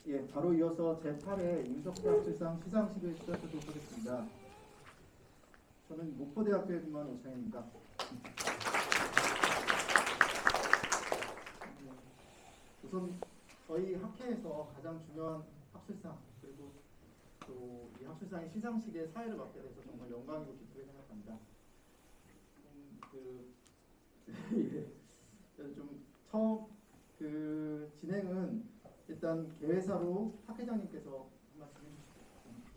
예, 바로 이어서 제8회 임석대학술상 시상식을 시작하도록 하겠습니다. 저는 목포대학교에 근무한 오창현입니다. 우선 저희 학회에서 가장 중요한 학술상, 그리고 또 이 학술상의 시상식의 사회를 맡게 돼서 정말 영광이고 기쁘게 생각합니다. 그래서 좀 처음 진행은 일단 개회사로 학 회장님께서 한 말씀 해주시겠습니다.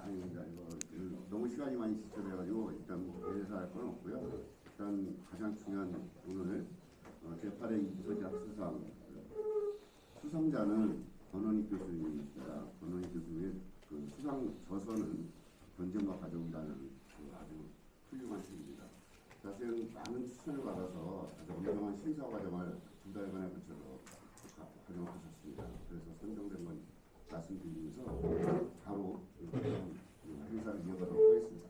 아닙니다. 이거 너무 시간이 많이 지체돼가지고 일단 뭐 개회사 할 건 없고요. 일단 가장 중요한 오늘 제8회 임석대 학술상 수상자는 권원익 교수님입니다. 권원익 교수의 그 수상 저서는 전쟁과 가족이라는 아주 훌륭한 책입니다. 사실은 많은 추천을 받아서 아주 엄정한 심사 과정을 2달간에 걸쳐서 활용하셨습니다. 그래서 선정된 건 말씀드리면서 바로 행사를 이어가도록 하겠습니다.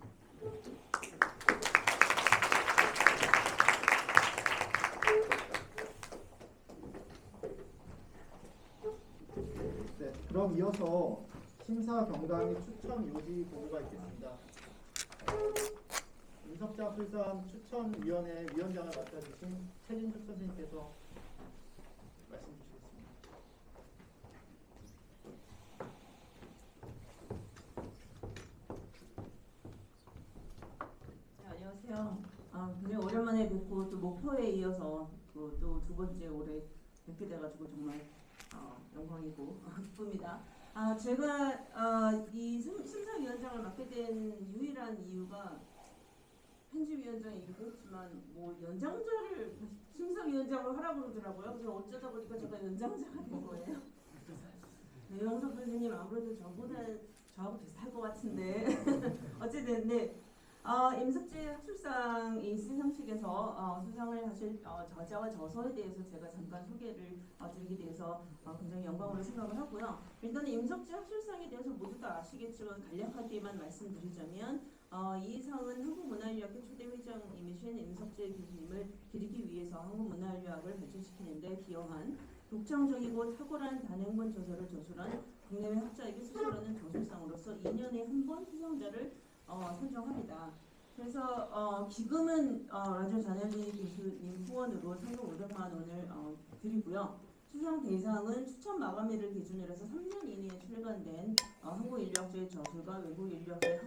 네, 그럼 이어서 심사 경강 및 추천 요지 보고가 있겠습니다. 임석대 학술상 추천위원회 위원장을 맡아주신 최진숙 선생님께서 말씀 주시겠습니다. 네, 안녕하세요. 굉장히 오랜만에 뵙고 또 목포에 이어서 또 두 번째 올해 뵙게 돼가지고 정말 영광이고 기쁩니다. 제가 이 심사위원장을 맡게 된 유일한 이유가 편집위원장이기도 했지만 뭐 연장자를 심사위원장으로 하라고 그러더라고요. 그래서 어쩌다 보니까 제가 연장자가 된 거예요. 배영석 선생님 아무래도 저하고 비슷할 것 같은데 어쨌든 네. 임석재 학술상 이 시상식에서 수상을 하실 저자와 저서에 대해서 제가 잠깐 소개를 드리게 돼서 굉장히 영광으로 생각을 하고요. 일단 임석재 학술상에 대해서 모두 다 아시겠지만 간략하게만 말씀드리자면 이 상은 한국문화인류학회 초대 회장님이신 임석재 교수님을 기리기 위해서 한국문화인류학을 발전시키는 데 기여한 독창적이고 탁월한 단행본 저서를 저술한 국내외 학자에게 수설하는 저술상으로서 2년에 한 번 수상자를 선정합니다. 그래서 기금은 라조 잔현리 교수님 후원으로 상금 500만 원을 드리고요. 수상 대상은 추천 마감일을 기준으로 해서 3년 이내에 출간된 한국인류학자의 저술과 외국인류학자의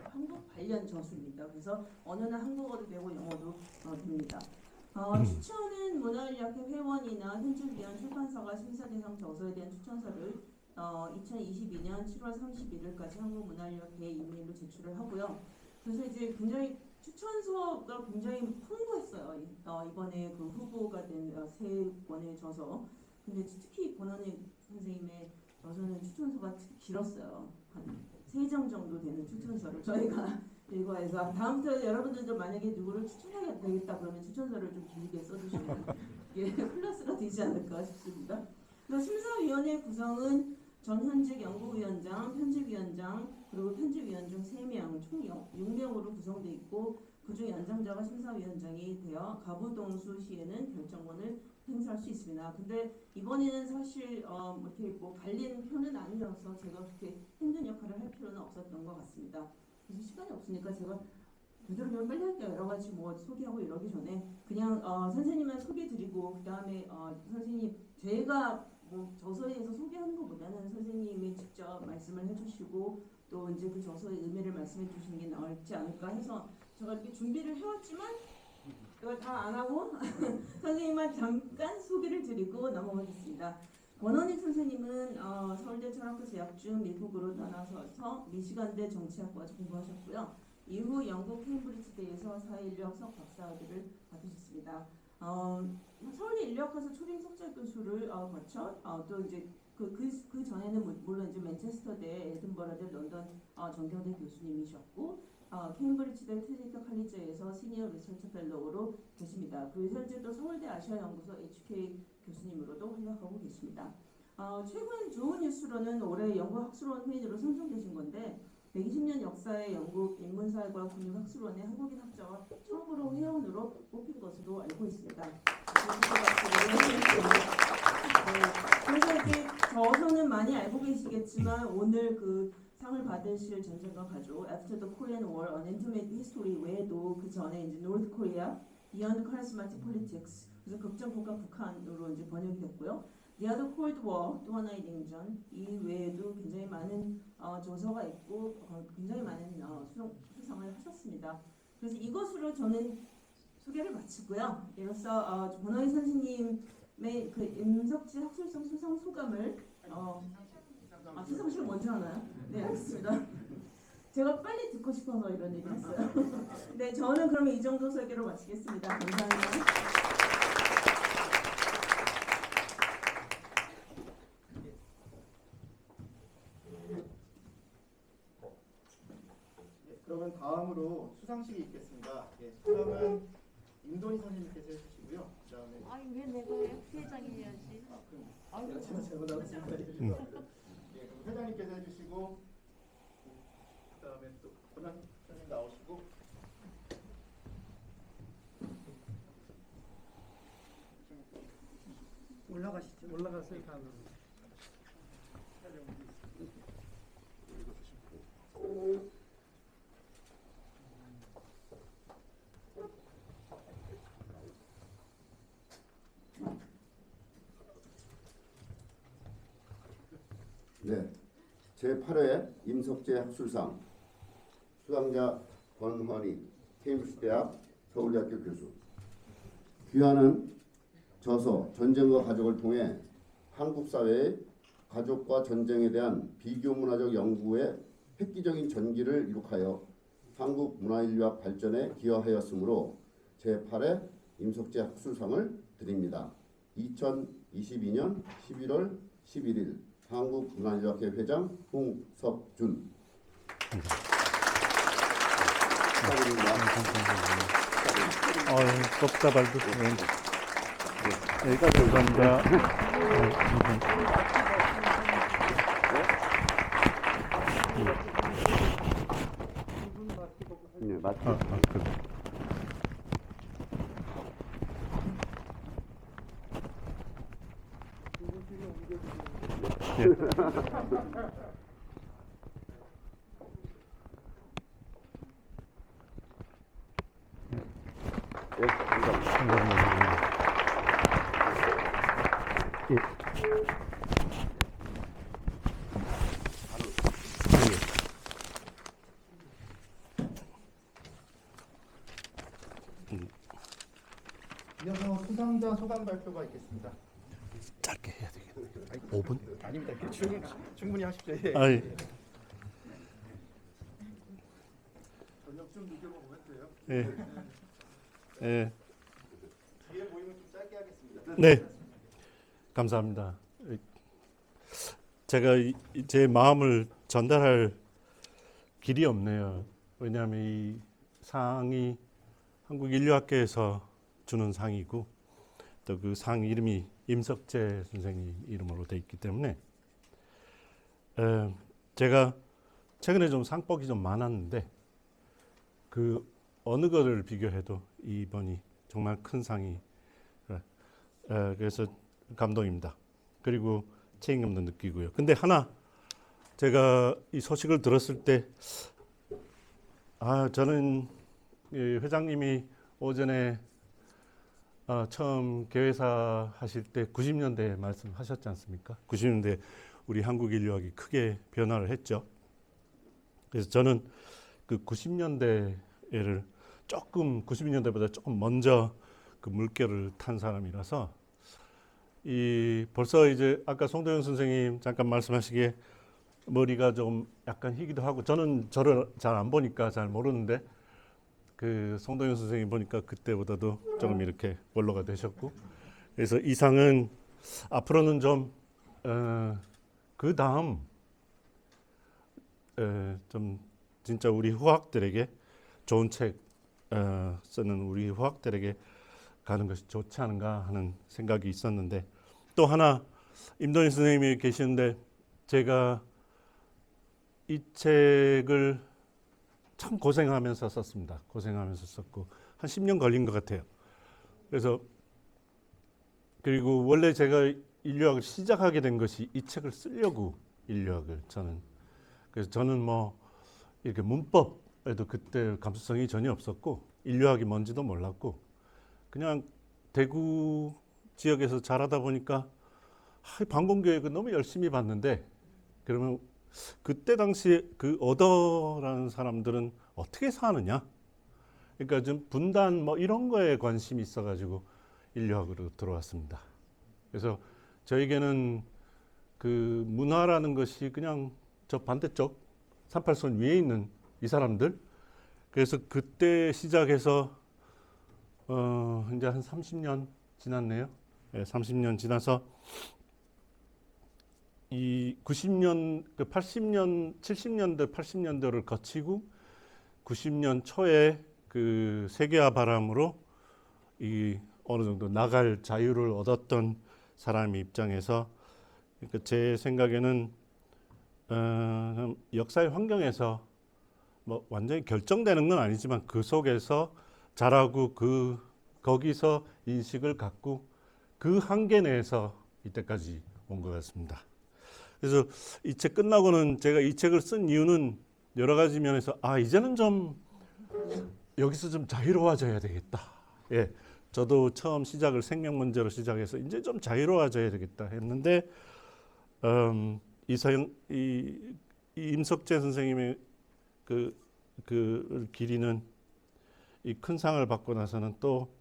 한국 관련 저술입니다. 그래서 언어는 한국어도 되고 영어도 됩니다. 추천은 문화인류학회 회원이나 편집위원 출판사가 심사 대상 저서에 대한 추천서를 2022년 7월 31일까지 한국문화인류학회 이메일로 제출을 하고요. 그래서 이제 굉장히 추천서가 굉장히 풍부했어요. 이번에 그 후보가 된 세 권의 저서. 근데 특히 권원익 선생님의 저서는 추천서가 특히 길었어요. 한 3장 정도 되는 추천서를 저희가 읽어서 다음부터 여러분들도 만약에 누구를 추천하게 되겠다 그러면 추천서를 좀 길게 써주시면 플러스가 되지 않을까 싶습니다. 심사위원회 구성은 전현직 연구위원장, 편집위원장, 그리고 편집위원 중 3명, 총 6명으로 구성되어 있고 그중 연장자가 심사위원장이 되어 가부동수시에는 결정권을 행사할 수 있습니다. 근데 이번에는 사실 이렇게 뭐 갈린 표는 아니어서 제가 그렇게 힘든 역할을 할 필요는 없었던 것 같습니다. 그래서 시간이 없으니까 제가 되도록이면 빨리 할게요. 여러 가지 뭐 소개하고 이러기 전에 그냥 선생님만 소개드리고 그 다음에 선생님 제가 뭐 저서에서 소개하는 것보다는 선생님이 직접 말씀을 해주시고 또 이제 그 저서의 의미를 말씀해 주시는 게 나을지 않을까 해서 제가 이렇게 준비를 해왔지만 이걸 다 안 하고 선생님만 잠깐 소개를 드리고 넘어가겠습니다. 권원익 선생님은 서울대 철학과 재학 중 미국으로 떠나서 미시간대 정치학과에서 공부하셨고요. 이후 영국 케임브리지대에서 사회인류학석 박사학위를 받으셨습니다. 서울대 인류학과에서 초빙 석좌 교수를 거쳐 또 이제 그 전에는 물론 이제 맨체스터대, 에든버러대, 런던 정경대 교수님이셨고 케임브리지대 트리니티 칼리지에서 시니어 리서치 펠로우로 계십니다. 그리고 현재 또 서울대 아시아연구소 HK 교수님으로도 활약하고 계십니다. 최근 좋은 뉴스로는 올해 영국 학술원 회의로 선정되신 건데 120년 역사의 영국 인문사회과 국립학술원의 한국인 학자와 처음으로 회원으로 뽑힌 것으로 알고 있습니다. 그래서 이제 저서는 많이 알고 계시겠지만 오늘 그 상을 받으실 전쟁과 가족 After the Korean War, An Intimate History 외에도 그 전에 이제 North Korea, Beyond Charismatic Politics 그래서 극정국가 북한으로 이제 번역이 됐고요. The Other Cold War 또 하나의 냉전 이 외에도 굉장히 많은 조서가 있고 굉장히 많은 수상을 하셨습니다. 그래서 이것으로 저는 소개를 마치고요. 이로써 권호희 선생님의 그 임석지 학술상 수상 소감을 시상식을 먼저 하나요? 네, 알겠습니다. 제가 빨리 듣고 싶어서 이런 얘기 했어요. 네, 저는 그러면 이 정도 소개로 마치겠습니다. 감사합니다. 그러면 다음으로 수상식이 있겠습니다. 수상은 임돈희 선생님께서 해주시고요. 그다음에 아니 왜 내가 해요? 회장이 해야지. 그럼 제가 잘못 알았습니다. 그럼 회장님께서 해주시고 그다음에 또 권한 선생님 나오시고 올라가시죠. 올라가세요. 다음으로. 네, 제8회 임석재 학술상 수상자 권헌희 케임브리지 대학 서울대학교 교수. 귀하는 저서 전쟁과 가족을 통해 한국 사회의 가족과 전쟁에 대한 비교 문화적 연구에 획기적인 전기를 이룩하여 한국 문화인류학 발전에 기여하였으므로 제8회 임석재 학술상을 드립니다. 2022년 11월 11일 한국문화인류학회 회장 홍석준. 축하드립니다. 꼽다발도 여기까지 감사합니다. 네, 맞죠. 네, 감사합니다. 이어서 수상자 소감 발표가 있겠습니다. 짧게 해야 되겠네. 5분? 아닙니다. 충분히 하십시오. 예. 아이, 저녁 좀 늦게 먹으면 돼요. 예. 예. 뒤에 모임은 좀 짧게 하겠습니다. 네. 감사합니다. 제가 제 마음을 전달할 길이 없네요. 왜냐하면 이 상이 한국인류학회에서 주는 상이고 또 그 상 이름이 임석재 선생님 이름으로 돼 있기 때문에 제가 최근에 좀 상복이 좀 많았는데 그 어느 거를 비교해도 이번이 정말 큰 상이 그래서 감동입니다. 그리고 책임감도 느끼고요. 근데 하나 제가 이 소식을 들었을 때 저는 회장님이 오전에 처음 개회사 하실 때 90년대 말씀하셨지 않습니까? 90년대 우리 한국 인류학이 크게 변화를 했죠. 그래서 저는 그 90년대를 조금 92년대보다 조금 먼저 그 물결을 탄 사람이라서 벌써 이제 아까 송도영 선생님 잠깐 말씀하시기에 머리가 좀 약간 희기도 하고 저는 저를 잘 안 보니까 잘 모르는데 그 송도영 선생님 보니까 그때보다도 조금 이렇게 원로가 되셨고 그래서 이 상은 앞으로는 좀 그 다음 좀 진짜 우리 후학들에게 좋은 책 쓰는 우리 후학들에게 가는 것이 좋지 않은가 하는 생각이 있었는데 또 하나 임동희 선생님이 계시는데 제가 이 책을 참 고생하면서 썼습니다. 고생하면서 썼고 한 10년 걸린 것 같아요. 그래서 그리고 원래 제가 인류학을 시작하게 된 것이 이 책을 쓰려고 인류학을 저는 그래서 저는 뭐 이렇게 문법에도 그때 감수성이 전혀 없었고 인류학이 뭔지도 몰랐고 그냥 대구 지역에서 자라다 보니까 방공교육은 너무 열심히 봤는데 그러면 그때 당시에 그 어더라는 사람들은 어떻게 사느냐? 그러니까 좀 분단 뭐 이런 거에 관심이 있어가지고 인류학으로 들어왔습니다. 그래서 저에게는 그 문화라는 것이 그냥 저 반대쪽 38선 위에 있는 이 사람들. 그래서 그때 시작해서 이제 한 30년 지났네요. 네, 30년 지나서 이 90년, 그 80년, 70년대, 80년대를 거치고 90년 초에 그 세계화 바람으로 이 어느 정도 나갈 자유를 얻었던 사람의 입장에서 그러니까 제 생각에는 역사의 환경에서 뭐 완전히 결정되는 건 아니지만 그 속에서 자라고 거기서 인식을 갖고 그 한계 내에서 이때까지 온 것 같습니다. 그래서 이 책 끝나고는 제가 이 책을 쓴 이유는 여러 가지 면에서 이제는 좀 여기서 좀 자유로워져야 되겠다. 예, 저도 처음 시작을 생명 문제로 시작해서 이제 좀 자유로워져야 되겠다 했는데 이 임석재 선생님의 그 길이는 이 큰 상을 받고 나서는 또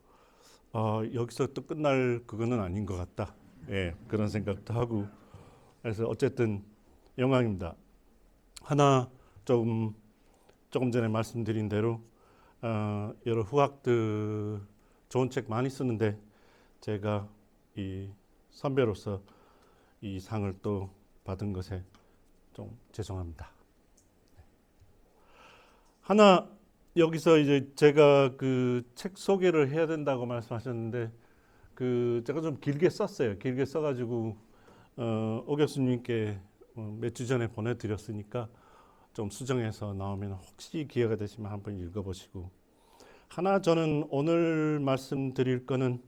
여기서 또 끝날 그거는 아닌 것 같다. 예, 그런 생각도 하고 그래서 어쨌든 영광입니다. 하나 조금 전에 말씀드린 대로 여러 후학들 좋은 책 많이 쓰는데 제가 이 선배로서 이 상을 또 받은 것에 좀 죄송합니다. 하나 여기서 이제 제가 그 책 소개를 해야 된다고 말씀하셨는데 그 제가 좀 길게 썼어요. 길게 써가지고 오 교수님께 몇 주 전에 보내드렸으니까 좀 수정해서 나오면 혹시 기회가 되시면 한번 읽어보시고 하나 저는 오늘 말씀드릴 거는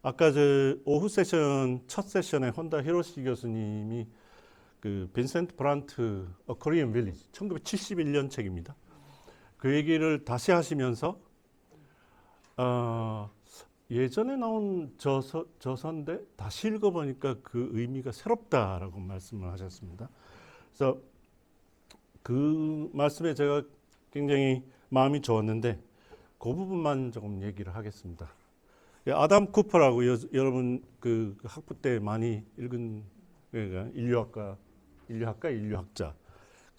아까 저 오후 세션 첫 세션에 혼다 히로시 교수님이 그 빈센트 브란트 A Korean Village 1971년 책입니다. 그 얘기를 다시 하시면서 예전에 나온 저서인데 다시 읽어보니까 그 의미가 새롭다라고 말씀을 하셨습니다. 그래서 그 말씀에 제가 굉장히 마음이 좋았는데 그 부분만 조금 얘기를 하겠습니다. 아담 쿠퍼라고 여러분 그 학부 때 많이 읽은 그러니까 인류학자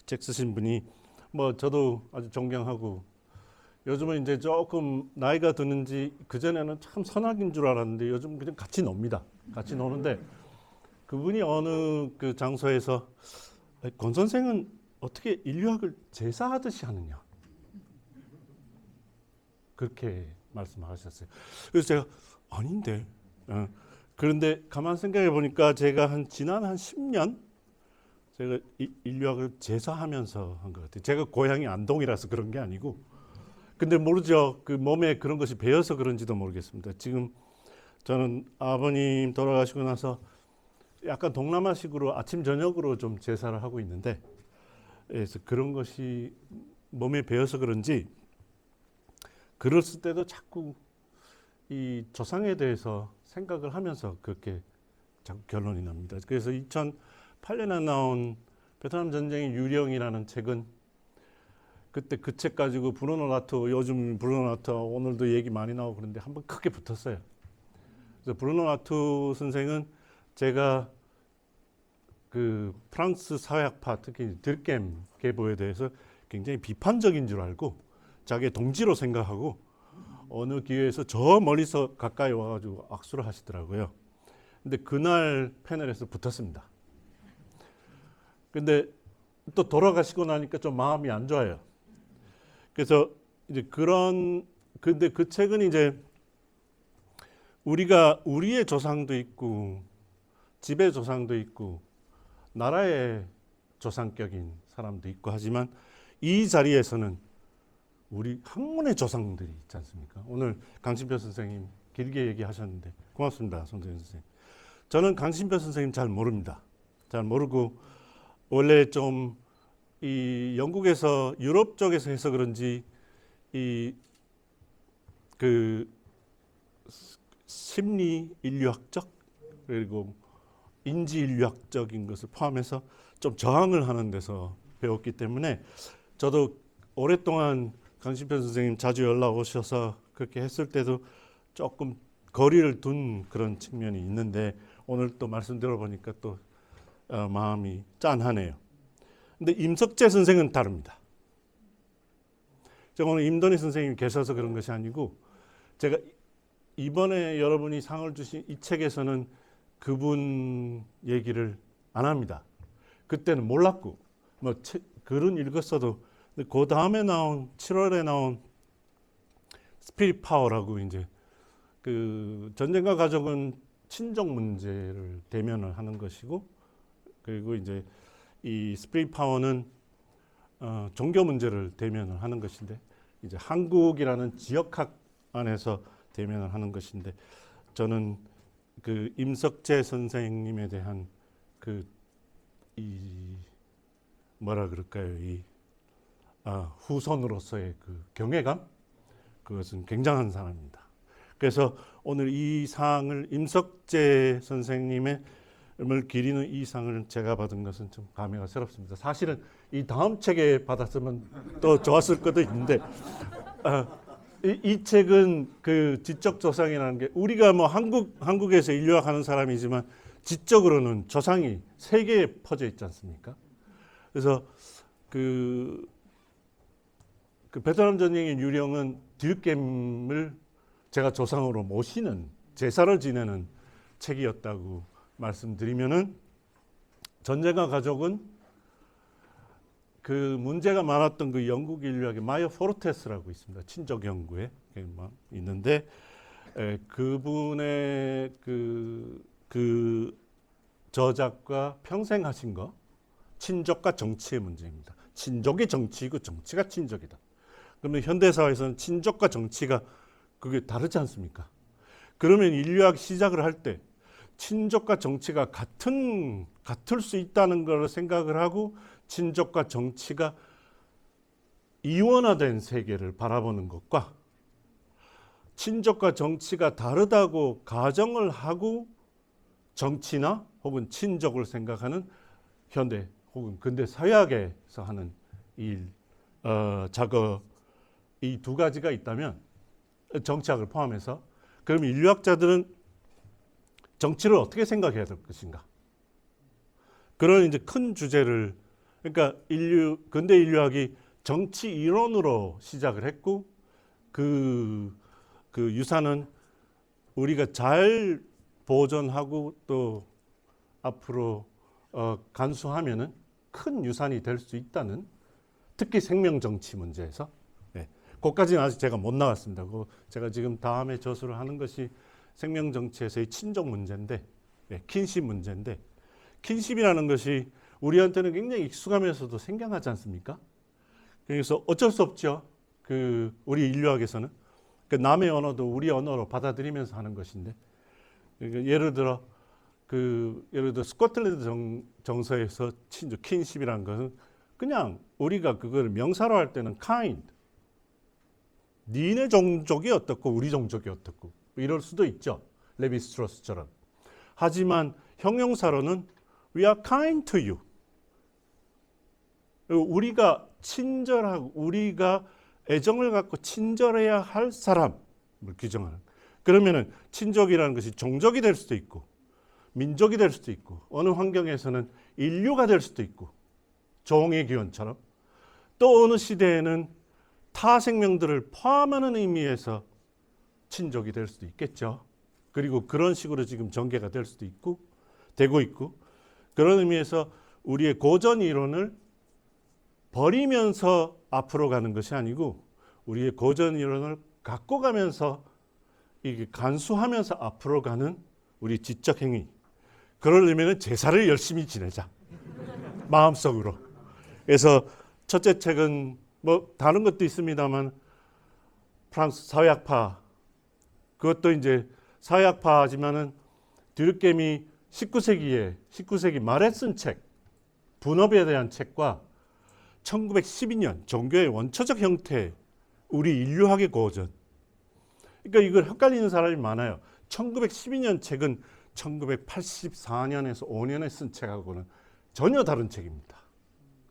책 쓰신 분이 뭐 저도 아주 존경하고 요즘은 이제 조금 나이가 드는지 그전에는 참 선악인 줄 알았는데 요즘 그냥 같이 놉니다. 같이 노는데 그분이 어느 그 장소에서 권 선생은 어떻게 인류학을 제사하듯이 하느냐 그렇게 말씀하셨어요. 그래서 제가 아닌데 그런데 가만 생각해 보니까 제가 지난 한 10년 제가 인류학을 제사하면서 한 것 같아요. 제가 고향이 안동이라서 그런 게 아니고 근데 모르죠. 그 몸에 그런 것이 배어서 그런지도 모르겠습니다. 지금 저는 아버님 돌아가시고 나서 약간 동남아식으로 아침 저녁으로 좀 제사를 하고 있는데 그래서 그런 것이 몸에 배어서 그런지 글을 쓸 때도 자꾸 이 조상에 대해서 생각을 하면서 그렇게 자꾸 결론이 납니다. 그래서 2008년에 나온 베트남 전쟁의 유령이라는 책은 그때 그 책 가지고 브루노 라토 요즘 브루노 라토 오늘도 얘기 많이 나오고 그런데 한번 크게 붙었어요. 그래서 브루노 라토 선생은 제가 그 프랑스 사회학파 특히 들겜 계보에 대해서 굉장히 비판적인 줄 알고 자기의 동지로 생각하고 어느 기회에서 저 멀리서 가까이 와가지고 악수를 하시더라고요. 근데 그날 패널에서 붙었습니다. 근데 또 돌아가시고 나니까 좀 마음이 안 좋아요. 그래서 이제 근데 그 책은 이제 우리가 우리의 조상도 있고 지배 조상도 있고 나라의 조상격인 사람도 있고 하지만 이 자리에서는 우리 학문의 조상들이 있지 않습니까? 오늘 강신표 선생님 길게 얘기하셨는데 고맙습니다, 손대현 선생님. 저는 강신표 선생님 잘 모릅니다. 잘 모르고 원래 좀 이 영국에서 유럽 쪽에서 해서 그런지 이 그 심리 인류학적 그리고 인지 인류학적인 것을 포함해서 좀 저항을 하는 데서 배웠기 때문에 저도 오랫동안 강신표 선생님 자주 연락 오셔서 그렇게 했을 때도 조금 거리를 둔 그런 측면이 있는데 오늘 또 말씀 들어보니까 또 마음이 짠하네요. 근데 임석재 선생은 다릅니다. 제가 오늘 임돈희 선생님이 계셔서 그런 것이 아니고 제가 이번에 여러분이 상을 주신 이 책에서는 그분 얘기를 안 합니다. 그때는 몰랐고 뭐 글은 읽었어도 그 다음에 나온 7월에 나온 스피릿 파워라고 이제 그 전쟁과 가족은 친족 문제를 대면을 하는 것이고 그리고 이제 이 스피릿 파워는 종교 문제를 대면을 하는 것인데 이제 한국이라는 지역학 안에서 대면을 하는 것인데 저는 그 임석재 선생님에 대한 그 이 뭐라 그럴까요? 이 후손으로서의 그 경외감 그것은 굉장한 사람입니다. 그래서 오늘 이 상을 임석재 선생님의 을 기리는 이 상을 제가 받은 것은 좀 감회가 새롭습니다. 사실은 이 다음 책에 받았으면 또 좋았을 것도 있는데 이 책은 그 지적 조상이라는 게 우리가 뭐 한국에서 인류학 하는 사람이지만 지적으로는 조상이 세계에 퍼져 있지 않습니까? 그래서 그 베트남 전쟁의 유령은 딜겜을 제가 조상으로 모시는 제사를 지내는 책이었다고 말씀드리면은 전쟁과 가족은 그 문제가 많았던 그 영국 인류학의 마이어 포르테스라고 있습니다. 친족 연구에 있는데 그분의 그 저작과 평생 하신 거 친족과 정치의 문제입니다. 친족이 정치이고 정치가 친족이다. 그러면 현대사회에서는 친족과 정치가 그게 다르지 않습니까? 그러면 인류학 시작을 할 때 친족과 정치가 같을 수 있다는 걸 생각을 하고 친족과 정치가 이원화된 세계를 바라보는 것과 친족과 정치가 다르다고 가정을 하고 정치나 혹은 친족을 생각하는 현대 혹은 근대 서양에서 하는 일, 작업 이 두 가지가 있다면 정치학을 포함해서 그럼 인류학자들은 정치를 어떻게 생각해야 될 것인가? 그런 이제 큰 주제를 그러니까 근대 인류학이 정치 이론으로 시작을 했고 그 유산은 우리가 잘 보존하고 또 앞으로 간수하면은 큰 유산이 될 수 있다는 특히 생명 정치 문제에서 그것까지는 아직 제가 못 나왔습니다. 제가 지금 다음에 저술을 하는 것이 생명 정치에서의 친족 문제인데, 킨십 문제인데, 킨십이라는 것이 우리한테는 굉장히 익숙하면서도 생경하지 않습니까? 그래서 어쩔 수 없죠. 우리 인류학에서는 남의 언어도 우리 언어로 받아들이면서 하는 것인데, 그러니까 예를 들어 스코틀랜드 정서에서 친족 킨십이라는 것은 그냥 우리가 그걸 명사로 할 때는 kind, 니네 종족이 어떻고 우리 종족이 어떻고 이럴 수도 있죠. 레비스트로스처럼. 하지만 형용사로는 we are kind to you. 우리가 친절하고 우리가 애정을 갖고 친절해야 할 사람을 규정하는. 그러면은 친족이라는 것이 종족이 될 수도 있고 민족이 될 수도 있고 어느 환경에서는 인류가 될 수도 있고 종의 기원처럼 또 어느 시대에는 타 생명들을 포함하는 의미에서 친족이 될 수도 있겠죠. 그리고 그런 식으로 지금 전개가 될 수도 있고 되고 있고 그런 의미에서 우리의 고전 이론을 버리면서 앞으로 가는 것이 아니고 우리의 고전 이론을 갖고 가면서 이게 간수하면서 앞으로 가는 우리 지적 행위 그러려면 제사를 열심히 지내자. 마음속으로. 그래서 첫째 책은 뭐 다른 것도 있습니다만 프랑스 사회학파, 그것도 이제 사회학파지만은 듀르켐이 19세기 말에 쓴 책, 분업에 대한 책과 1912년 종교의 원초적 형태, 우리 인류학의 고전. 그러니까 이걸 헷갈리는 사람이 많아요. 1912년 책은 1984년에서 5년에 쓴 책하고는 전혀 다른 책입니다.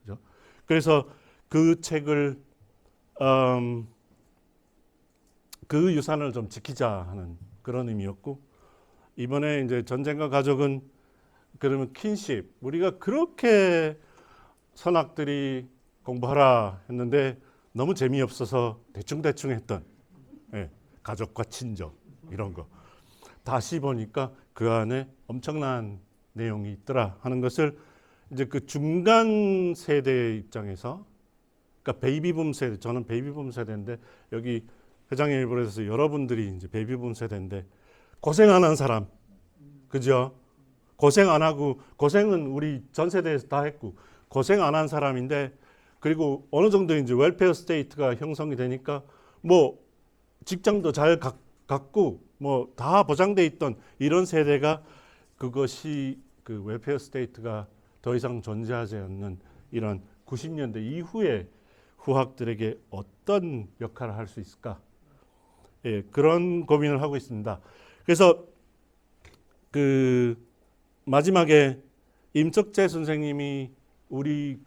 그죠? 그래서 그 책을 그 유산을 좀 지키자 하는 그런 의미였고, 이번에 이제 전쟁과 가족은 그러면 킨십, 우리가 그렇게 선악들이 공부하라 했는데 너무 재미없어서 대충 했던 가족과 친정 이런 거 다시 보니까 그 안에 엄청난 내용이 있더라 하는 것을 이제 그 중간 세대의 입장에서, 그러니까 베이비붐 세대, 저는 베이비붐 세대인데 여기 회장님 일부에서 여러분들이 이제 베이비붐 세대인데 고생 안 한 사람, 그죠? 고생 안 하고, 고생은 우리 전 세대에서 다 했고 고생 안 한 사람인데, 그리고 어느 정도 이제 웰페어 스테이트가 형성이 되니까 뭐 직장도 잘 갖고 뭐 다 보장돼 있던 이런 세대가, 그것이 그 웰페어 스테이트가 더 이상 존재하지 않는 이런 90년대 이후에 후학들에게 어떤 역할을 할 수 있을까? 예, 그런 고민을 하고 있습니다. 그래서 그 마지막에 임석재 선생님이 우리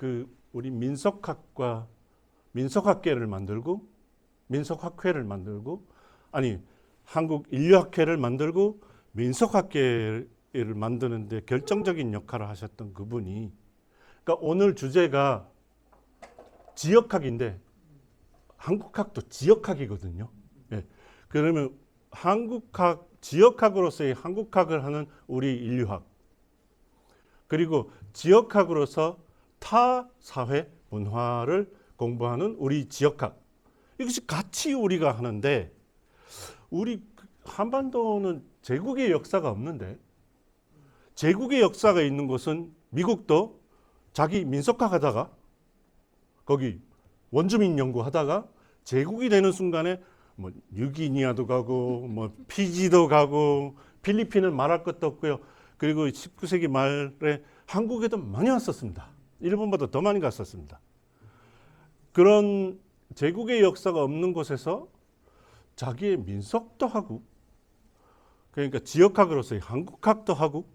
민속학계를 만들고 민속학회를 만들고, 아니 한국 인류학회를 만들고 민속학계를 만드는데 결정적인 역할을 하셨던 그분이, 그러니까 오늘 주제가 지역학인데 한국학도 지역학이거든요. 예. 그러면 한국학, 지역학으로서의 한국학을 하는 우리 인류학, 그리고 지역학으로서 타 사회 문화를 공부하는 우리 지역학, 이것이 같이 우리가 하는데, 우리 한반도는 제국의 역사가 없는데, 제국의 역사가 있는 곳은 미국도 자기 민속학 하다가 거기 원주민 연구하다가 제국이 되는 순간에 뭐 뉴기니아도 가고 뭐 피지도 가고 필리핀은 말할 것도 없고요. 그리고 19세기 말에 한국에도 많이 왔었습니다. 일본보다 더 많이 갔었습니다. 그런 제국의 역사가 없는 곳에서 자기의 민속도 하고, 그러니까 지역학으로서의 한국학도 하고,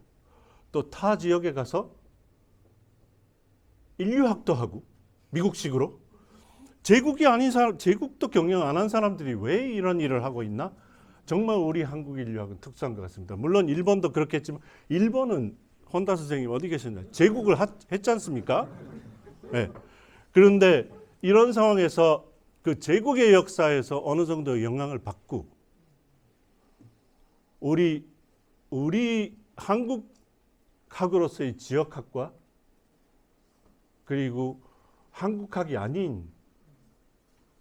또 타 지역에 가서 인류학도 하고, 미국식으로. 제국이 아닌 사람, 제국도 경영 안 한 사람들이 왜 이런 일을 하고 있나? 정말 우리 한국 인류학은 특수한 것 같습니다. 물론 일본도 그렇겠지만, 일본은 혼다 선생님 어디 계셨나요? 제국을 했지 않습니까? 네. 그런데 이런 상황에서 그 제국의 역사에서 어느 정도 영향을 받고, 우리 한국학으로서의 지역학과 그리고 한국학이 아닌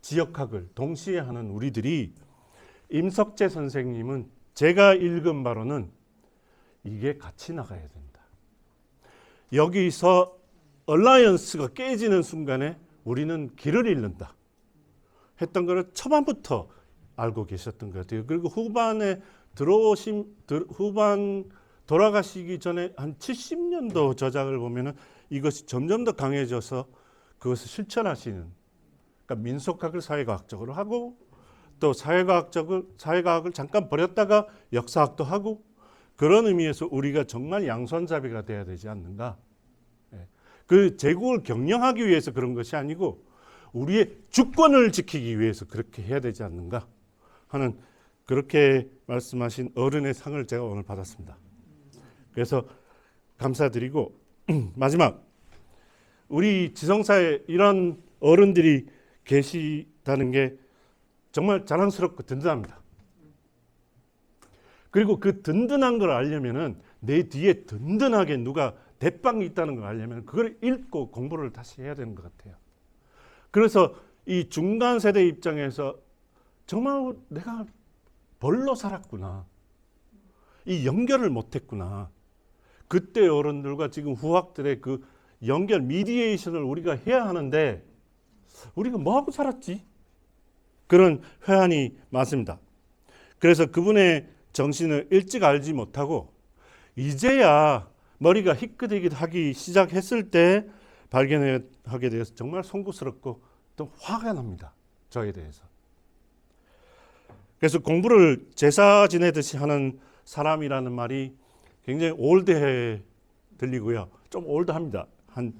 지역학을 동시에 하는 우리들이, 임석재 선생님은 제가 읽은 바로는 이게 같이 나가야 된다. 여기서 얼라이언스가 깨지는 순간에 우리는 길을 잃는다 했던 것을 초반부터 알고 계셨던 것 같아요. 그리고 후반 돌아가시기 전에 한 70년도 저작을 보면은 이것이 점점 더 강해져서 그것을 실천하시는, 그러니까 민속학을 사회과학적으로 하고, 또 사회과학을 잠깐 버렸다가 역사학도 하고, 그런 의미에서 우리가 정말 양손잡이가 돼야 되지 않는가. 그 제국을 경영하기 위해서 그런 것이 아니고 우리의 주권을 지키기 위해서 그렇게 해야 되지 않는가 하는, 그렇게 말씀하신 어른의 상을 제가 오늘 받았습니다. 그래서 감사드리고, 마지막, 우리 지성사에 이런 어른들이 계시다는 게 정말 자랑스럽고 든든합니다. 그리고 그 든든한 걸 알려면은, 내 뒤에 든든하게 누가 대빵이 있다는 걸 알려면 그걸 읽고 공부를 다시 해야 되는 것 같아요. 그래서 이 중간 세대 입장에서 정말 내가 벌로 살았구나, 이 연결을 못했구나, 그때 어른들과 지금 후학들의 그 연결 미디에이션을 우리가 해야 하는데 우리가 뭐하고 살았지? 그런 회한이 많습니다. 그래서 그분의 정신을 일찍 알지 못하고 이제야 머리가 희끗희끗하기 시작했을 때 발견하게 되어서 정말 송구스럽고 또 화가 납니다. 저에 대해서. 그래서 공부를 제사 지내듯이 하는 사람이라는 말이 굉장히 올드해 들리고요. 좀 올드합니다. 한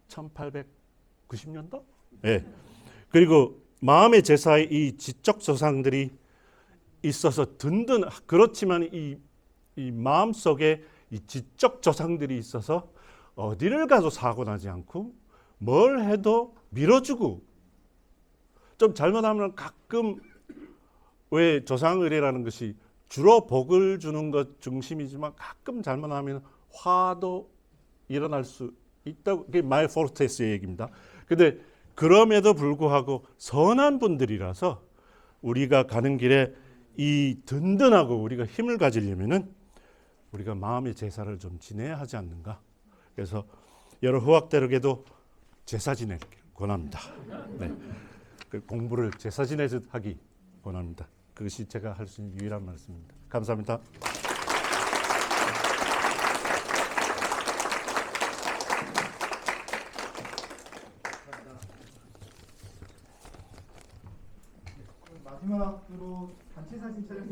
1890년도? 예. 그리고 마음의 제사의 이 지적 조상들이 있어서 그렇지만 이 마음 속에 이 지적 조상들이 있어서 어디를 가도 사고 나지 않고 뭘 해도 밀어주고 좀 잘못하면 가끔 왜 조상의례라는 것이 주로 복을 주는 것 중심이지만 가끔 잘못하면 화도 일어날 수 있다고 그게 마이포르테스의 얘기입니다. 근데 그럼에도 불구하고 선한 분들이라서 우리가 가는 길에 이 든든하고 우리가 힘을 가지려면은 우리가 마음의 제사를 좀 지내야 하지 않는가. 그래서 여러 후학들에게도 제사 지내기 권합니다. 네. 그 공부를 제사 지내듯 하기 권합니다. 그것이 제가 할 수 있는 유일한 말씀입니다. 감사합니다. 마지막으로 단체 사진 촬영.